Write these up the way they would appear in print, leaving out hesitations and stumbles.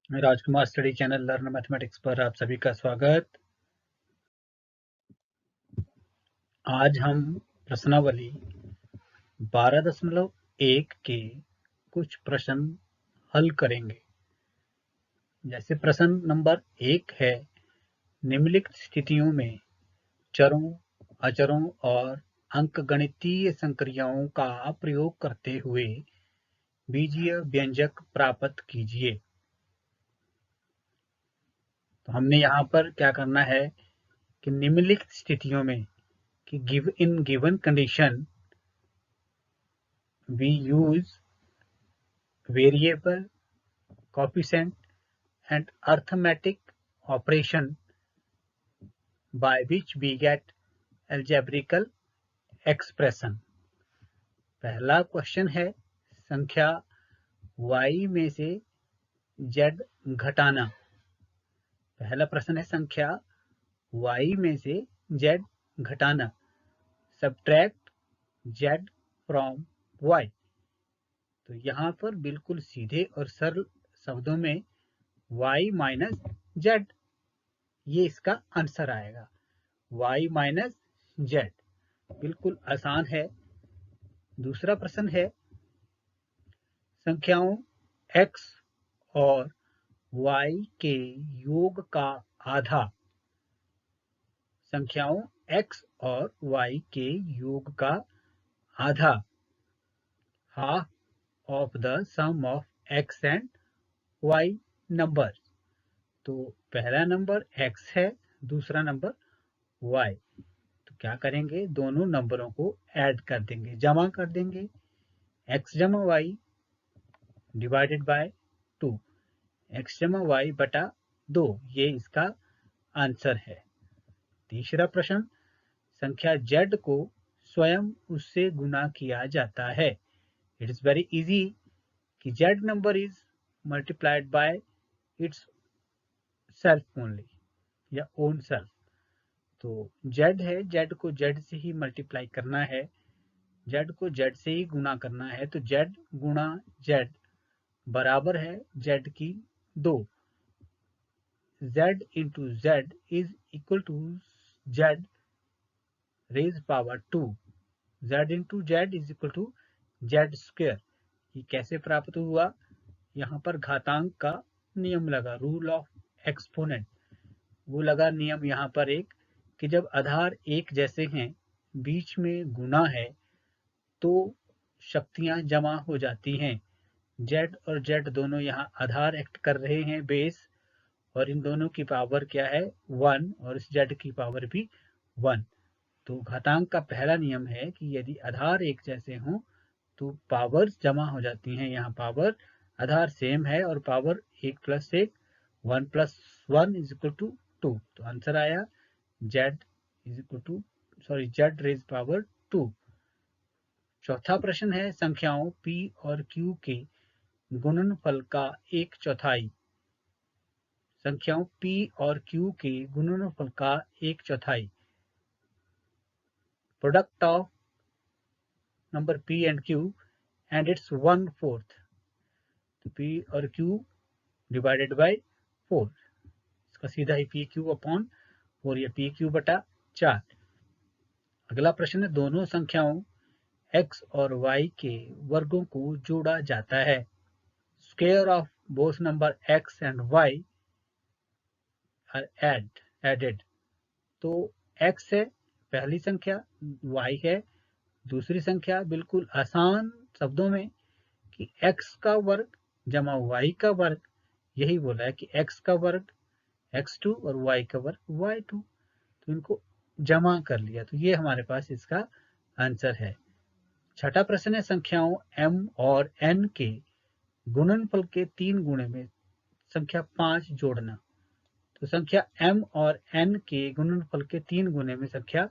राजकुमार study channel learn mathematics पर आप सभी का स्वागत। आज हम प्रश्नावली 12.1 के कुछ प्रश्न हल करेंगे। जैसे प्रश्न नंबर 1 है, निम्नलिखित स्थितियों में चरों, अचरों और अंकगणितीय संक्रियाओं का प्रयोग करते हुए बीजीय व्यंजक प्राप्त कीजिए। तो हमने यहाँ पर क्या करना है कि निम्नलिखित स्थितियों में कि in given condition we use variable, coefficient and arithmetic operation by which we get algebraical expression। पहला क्वेश्चन है संख्या y में से z घटाना। पहला प्रश्न है संख्या y में से z घटाना, सब्ट्रैक्ट z फ्रॉम y। तो यहाँ पर बिल्कुल सीधे और सरल शब्दों में y माइनस z, ये इसका आंसर आएगा। y माइनस z बिल्कुल आसान है। दूसरा प्रश्न है संख्याओं x और y के योग का आधा। संख्याओं x और y के योग का आधा, half of the sum of x and y number. तो पहला नंबर x है, दूसरा नंबर y। तो क्या करेंगे, दोनों नंबरों को ऐड कर देंगे, जमा कर देंगे। x जमा y डिवाइडेड बाय 2, x जमा y बटा 2, ये इसका आंसर है। तीसरा प्रश्न, संख्या z को स्वयं उससे गुना किया जाता है। इट इज वेरी इजी कि z number is multiplied by it's self only या ओन सेल्फ। तो z है, z को z से ही मल्टीप्लाई करना है, z को z से ही गुना करना है। तो z गुणा z बराबर है z की 2। z into z is equal to z raise power 2। z into z is equal to z square. ये कैसे प्राप्त हुआ, यहाँ पर घातांक का नियम लगा, रूल ऑफ एक्सपोनेंट, वो लगा नियम यहाँ पर एक कि जब आधार एक जैसे हैं, बीच में गुना है, तो शक्तियां जमा हो जाती हैं। z और z दोनों यहाँ आधार एक्ट कर रहे हैं, बेस, और इन दोनों की पावर क्या है 1, और इस z की पावर भी 1। तो घातांक का पहला नियम है कि यदि आधार एक जैसे हों तो पावर जमा हो जाती हैं। यहाँ पावर आधार सेम है और power 1 plus 1, 1 plus 1 is equal to 2। तो आंसर आया z is equal to z raise power 2। चौथा प्रश्न है संख्याओं p और q के गुणनफल का 1/4। संख्याओं p और q के गुणनफल का 1/4, product of number p and q and it's 1/4। तो p और q डिवाइडेड बाय 4, इसका सीधा ही पी क्यू अपॉन 4 या पी क्यू बटा 4। अगला प्रश्न है दोनों संख्याओं x और y के वर्गों को जोड़ा जाता है। Square of both number x and y are added. तो x है पहली संख्या, y है दूसरी संख्या। बिल्कुल आसान शब्दों में कि x का वर्ग जमा y का वर्ग, यही बोला है कि x का वर्ग x2 और y का वर्ग y2। तो इनको जमा कर लिया, तो ये हमारे पास इसका आंसर है। छठा प्रश्न है संख्याओं m और n के गुणनफल के 3 गुणे में संख्या 5 जोड़ना। तो संख्या m और n के गुणनफल के 3 गुणे में संख्या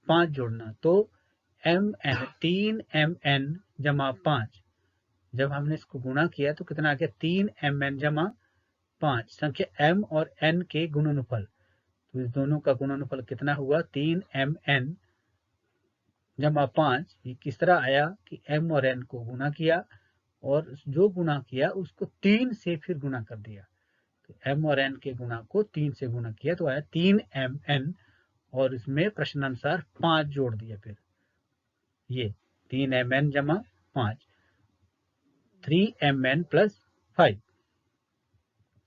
5 जोड़ना। तो mn 3mn जमा 5, जब हमने इसको गुणा किया तो कितना आ गया 3mn जमा 5, संख्या m और n के गुणनफल। तो इस दोनों का गुणनफल कितना हुआ 3mn जमा 5। ये किस तरह आया कि m और n को गुणा किया और जो गुणा किया उसको 3 से फिर गुणा कर दिया। m और n के गुणा को 3 से गुणा किया तो आया 3mn, और इसमें प्रश्नानुसार 5 जोड़ दिया। फिर ये 3mn जमा 5, 3mn प्लस 5।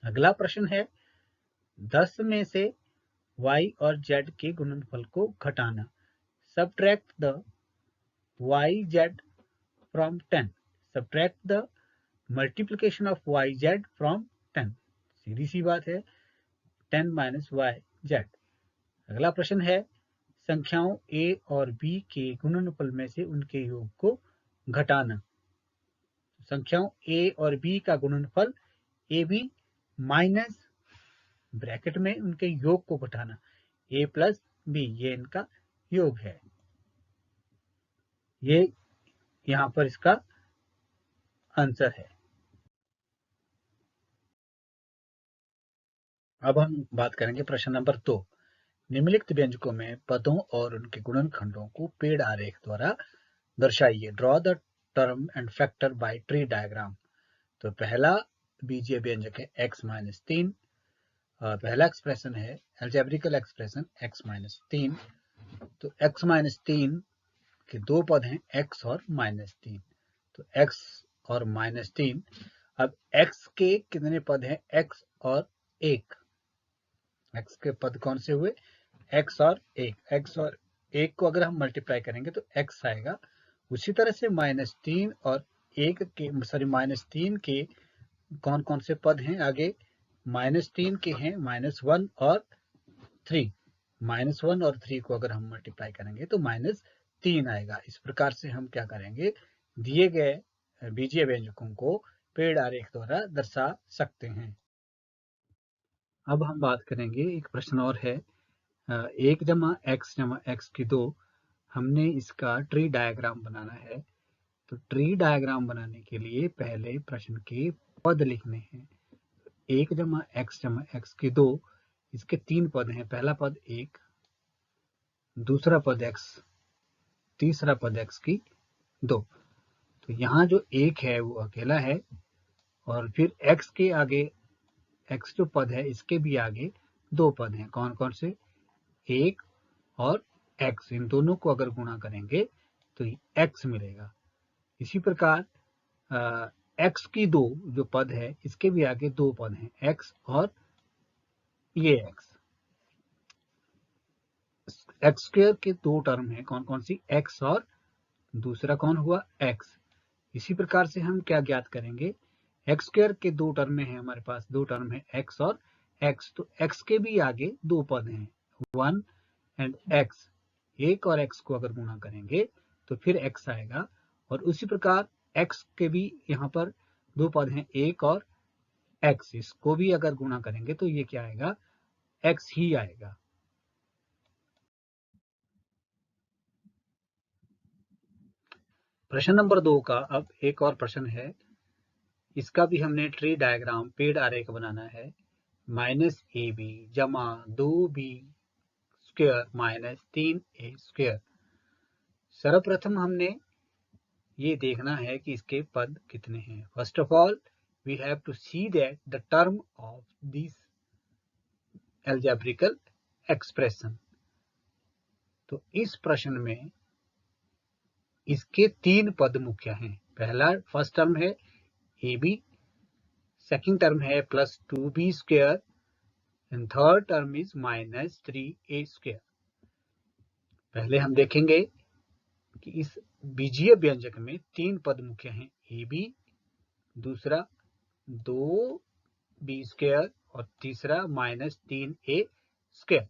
अगला प्रश्न है 10 में से y और z के गुणनफल को घटाना। Subtract the yz from 10। Subtract the multiplication of yz from 10। सीधी सी बात है, 10 माइनस yz। अगला प्रश्न है संख्याओं a और b के गुणनफल में से उनके योग को घटाना। संख्याओं a और b का गुणनफल ab माइनस ब्रैकेट में उनके योग को घटाना, a प्लस b, ये इनका योग है। ये यहां पर इसका आंसर है। अब हम बात करेंगे प्रश्न नंबर 2। निम्नलिखित व्यंजकों में पदों और उनके गुणनखंडों को पेड़ आरेख द्वारा दर्शाइए। Draw the term and factor by tree diagram. तो पहला बीजीय व्यंजक है x माइनस 3। पहला एक्सप्रेशन है एल्जेब्रिकल एक्सप्रेशन x माइनस 3। तो x माइनस 3 के दो पद हैं, x और माइनस 3। तो x और माइनस 3। अब x के कितने पद हैं? x और 1। x के पद कौन से हुए? x और 1। x और 1 को अगर हम मल्टीप्लाई करेंगे तो x आएगा। उसी तरह से माइनस 3 और 1 के, सॉरी माइनस 3 के कौन कौन से पद हैं आगे? माइनस 3 के हैं माइनस 1 और 3। माइनस 1 और 3 को अगर हम मल्टीप्लाई करेंगे तो माइनस 3 आएगा। इस प्रकार से हम क्या करेंगे? दिए गए बीजीय व्यंजकों को पेड़ आरेख द्वारा दर्शा सकते हैं। अब हम बात करेंगे, एक प्रश्न और है 1 जमा x की 2। हमने इसका ट्री डायग्राम बनाना है। तो ट्री डायग्राम बनाने के लिए पहले प्रश्न के पद लिखने हैं। 1 जमा x की 2, इसके 3 पद हैं। पहला पद 1, दूसरा पद x, तीसरा पद x की 2। तो यहाँ जो 1 है वो अकेला है, और फिर x के आगे, x जो पद है इसके भी आगे 2 पद हैं। कौन कौन से? 1 और x। इन दोनों को अगर गुणा करेंगे तो x मिलेगा। इसी प्रकार x की 2 जो पद है इसके भी आगे 2 पद हैं, x और ये x स्क्वायर के 2 टर्म है। कौन कौन सी? x और दूसरा कौन हुआ? x। इसी प्रकार से हम क्या ज्ञात करेंगे? एक्स स्क्वायर के 2 टर्म में है, हमारे पास 2 टर्म है x और x। तो x के भी आगे 2 पद हैं, 1 एंड x। 1 और x को अगर गुणा करेंगे तो फिर x आएगा। और उसी प्रकार x के भी यहाँ पर 2 पद हैं, 1 और x। इसको भी अगर गुणा करेंगे तो ये क्या आएगा? x ही आएगा। प्रश्न नंबर 2 का अब एक और प्रश्न है। इसका भी हमने ट्री डायग्राम, पेड़ आरेख बनाना है। माइनस ab जमा 2b square minus 3a square. सर्वप्रथम हमने ये देखना है कि इसके पद कितने हैं। First of all we have to see that the term of this algebraical expression. तो इस प्रश्न में इसके 3 पद मुख्य हैं। पहला फर्स्ट टर्म है ab, सेकंड टर्म है plus 2b square, and third term is minus 3a square. पहले हम देखेंगे कि इस बीजीय व्यंजक में 3 पद मुख्य हैं, ab, दूसरा 2b स्क्वायर और तीसरा माइनस 3a स्क्वायर।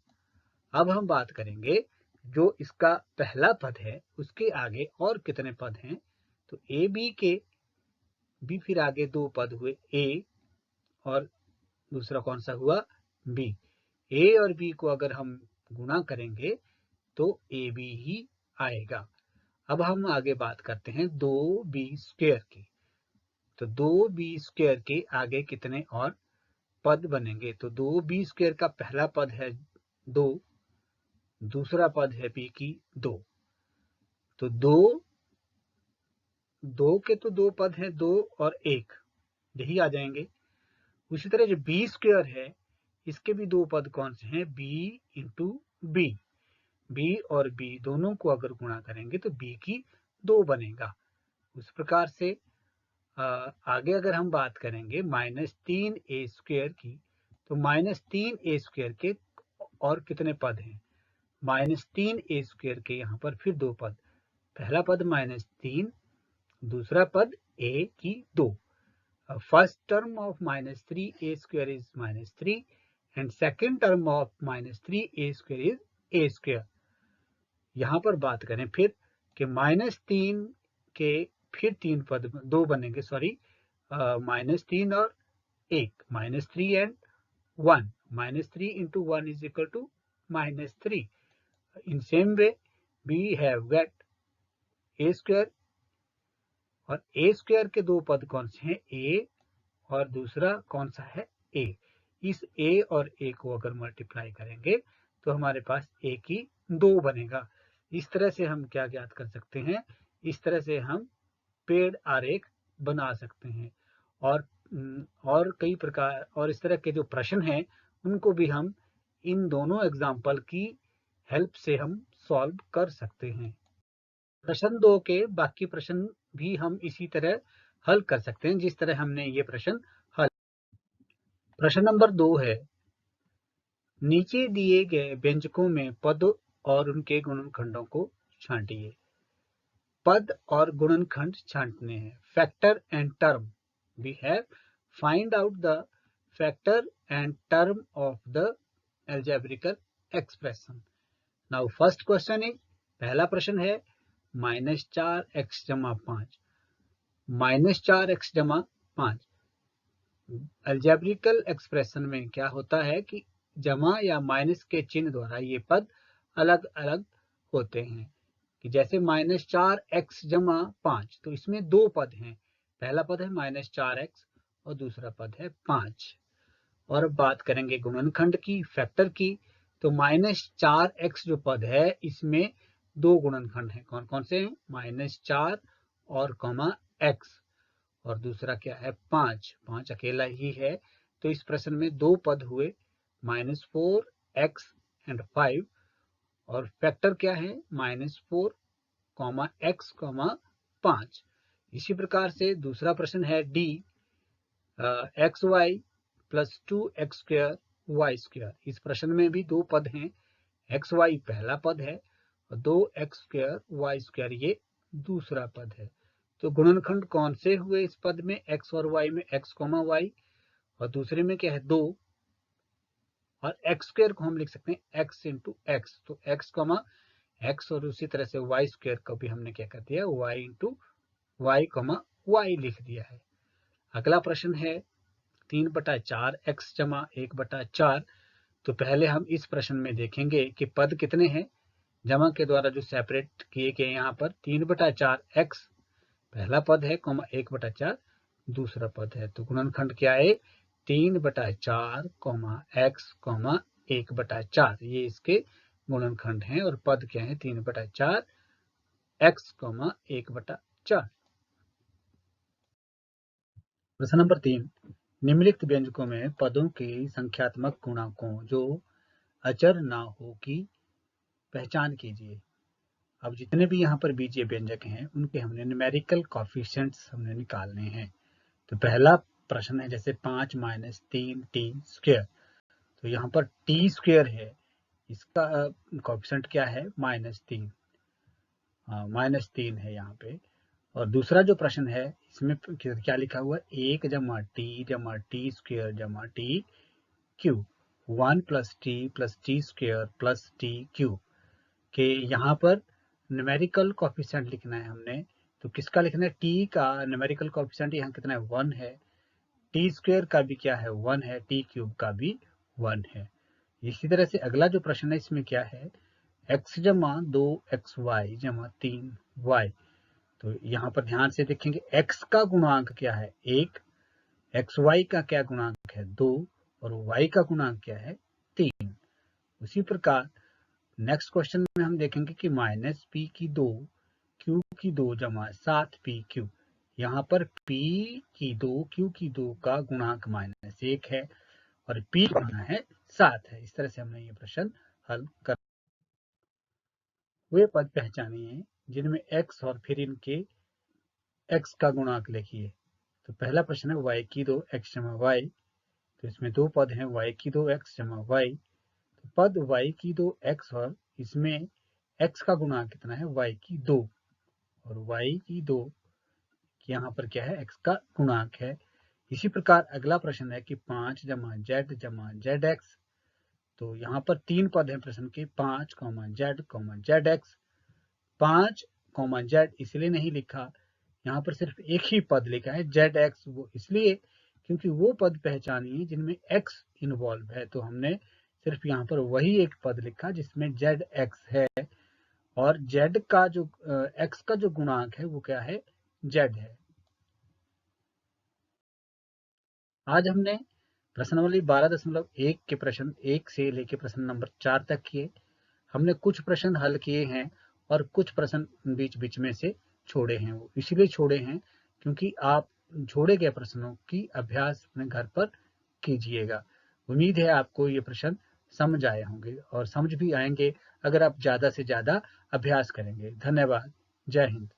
अब हम बात करेंगे जो इसका पहला पद है उसके आगे और कितने पद हैं। तो ए बी के भी फिर आगे 2 पद हुए, a और दूसरा कौन सा हुआ? b। a और b को अगर हम गुणा करेंगे तो ab ही आएगा। अब हम आगे बात करते हैं 2b स्क्वायर की। तो 2b स्क्वायर के आगे कितने और पद बनेंगे? तो 2b स्क्वायर का पहला पद है 2, दूसरा पद है b की 2। तो 2 के तो 2 पद हैं, 2 और 1, यही आ जाएंगे। उसी तरह जो बी स्क्वायर है, इसके भी दो पद कौन से हैं, बी इंटू बी। बी और बी दोनों को अगर गुणा करेंगे तो बी की 2 बनेगा। उस प्रकार से आगे अगर हम बात करेंगे -3a² की, तो -3a² के और कितने पद हैं, -3a² के यहाँ पर फिर 2 पद, पहला पद -3, दूसरा पद a की 2। First term of -3a² is -3 and second term of -3a² is a²। यहाँ पर बात करें फिर कि -3 के फिर 3 पद 2 बनेंगे, सॉरी, -3 और 1, -3 and 1, -3 into 1 is equal to -3। In same way we have got a² और a² के 2 पद कौन से हैं, a और दूसरा कौन सा है, a। इस a और a को अगर मल्टीप्लाई करेंगे तो हमारे पास a की 2 बनेगा। इस तरह से हम क्या ज्ञात कर सकते हैं, इस तरह से हम पेड़ आरेख बना सकते हैं। और कई प्रकार और इस तरह के जो प्रश्न हैं उनको भी हम इन दोनों एग्जाम्पल की हेल्प से हम सॉल्व कर सकते हैं। प्रश्न 2 के बाकी प्रश्न भी हम इसी तरह हल कर सकते हैं जिस तरह हमने ये प्रश्न हल। प्रश्न नंबर 2 है, नीचे दिए गए व्यंजकों में पद और उनके गुणनखंडों को छांटिए। पद और गुणनखंड छांटने हैं। Factor and term, we have find out the factor and term of the algebraical expression। Now first question is, पहला प्रश्न है -4x जमा 5, -4x जमा 5 algebraical एक्सप्रेशन में क्या होता है कि जमा या माइनस के चिन्ह द्वारा ये पद अलग अलग होते हैं। कि जैसे -4x जमा 5, तो इसमें 2 पद हैं, पहला पद है -4x और दूसरा पद है 5। और अब बात करेंगे गुणनखंड की, फैक्टर की, तो -4x जो पद है इसमें 2 गुणनखंड हैं, कौन कौन से हैं, -4 और x, और दूसरा क्या है 5 अकेला ही है। तो इस प्रश्न में 2 पद हुए, -4x एंड 5, और फैक्टर क्या है -4, x, 5। इसी प्रकार से दूसरा प्रश्न है D, xy plus 2x² y²। इस प्रश्न में भी 2 पद हैं, xy पहला पद है और 2x² y² ये दूसरा पद है। तो गुणनखंड कौन से हुए इस पद में, x और y में, x, y, और दूसरे में क्या है 2, और x² को हम लिख सकते हैं x इंटू एक्स, तो x, x, और उसी तरह से y² को भी हमने क्या कर दिया, y इंटू y, y लिख दिया है। अगला प्रश्न है 3/4x जमा 1/4। तो पहले हम इस प्रश्न में देखेंगे कि पद कितने हैं, जमा के द्वारा जो सेपरेट किए गए यहाँ पर 3/4x पहला पद है, 1/4 दूसरा पद है। तो गुणनखंड क्या है, 3/4 x 1/4, ये इसके गुणनखंड हैं, और पद क्या है 3/4 x 1/4। प्रश्न नंबर 3, निम्नलिखित व्यंजकों में पदों के संख्यात्मक गुणांकों जो अचर ना हो की पहचान कीजिए। अब जितने भी यहाँ पर बीजीय व्यंजक हैं उनके हमने न्यूमेरिकल कोएफिशिएंट्स हमने निकालने हैं। तो पहला प्रश्न है जैसे 5 - 3t², तो यहाँ पर t² है, इसका कोएफिशिएंट क्या है, -3, -3 है यहाँ पे। और दूसरा जो प्रश्न है इसमें क्या लिखा हुआ है, 1 जमा t जमा t² जमा t³ 1 + t + t² + t³ के यहाँ पर न्यूमेरिकल कोएफिशिएंट लिखना है हमने। तो किसका लिखना है, t का न्यूमेरिकल कोएफिशिएंट यहाँ कितना है, 1 है, t² का भी क्या है 1 है, t³ का भी 1 है। इसी तरह से अगला जो प्रश्न है इसमें क्या है, x जमा 2xy जमा 3y। तो यहाँ पर ध्यान से देखेंगे x का गुणांक क्या है 1, xy का क्या गुणांक है 2, और y का गुणांक क्या है 3। उसी प्रकार नेक्स्ट क्वेश्चन में हम देखेंगे कि -p की 2 q की 2 जमा 7p³ यहाँ पर P की 2 Q की 2 का गुणांक -1 है और P बना है 7 है। इस तरह से हमने ये प्रश्न हल कर। वे पद पहचानिए जिनमें x और फिर इनके x का गुणांक लिखिए। तो पहला प्रश्न है y की 2 x जमा y। तो इसमें दो पद हैं y की 2 x जमा y। तो पद y की 2 x और इसमें x का गुणांक कितना है y की 2 और y की 2 यहाँ पर क्या है x का गुणांक है। इसी प्रकार अगला प्रश्न है कि 5 जमा जेड एक्स। तो यहाँ पर तीन पद हैं प्रश्न के 5 जेड एक्स। 5 जेड इसलिए नहीं लिखा, यहाँ पर सिर्फ एक ही पद लिखा है जेड एक्स, वो इसलिए क्योंकि वो पद पहचानिए जिनमें एक्स इन्वॉल्व है। तो हमने सिर्फ यहाँ पर वही एक पद लिखा जिसमें जेड एक्स है और जेड का जो एक्स का जो गुणांक है वो क्या है जेड है। आज हमने प्रश्नावली 12.1 के प्रश्न 1 से लेकर प्रश्न नंबर 4 तक किए। हमने कुछ प्रश्न हल किए हैं और कुछ प्रश्न बीच बीच में से छोड़े हैं। वो इसलिए छोड़े हैं क्योंकि आप छोड़े गए प्रश्नों की अभ्यास अपने घर पर कीजिएगा। उम्मीद है आपको ये प्रश्न समझ आए होंगे और समझ भी आएंगे अगर आप ज़्यादा से ज़्यादा अभ्यास करेंगे। धन्यवाद। जय हिंद।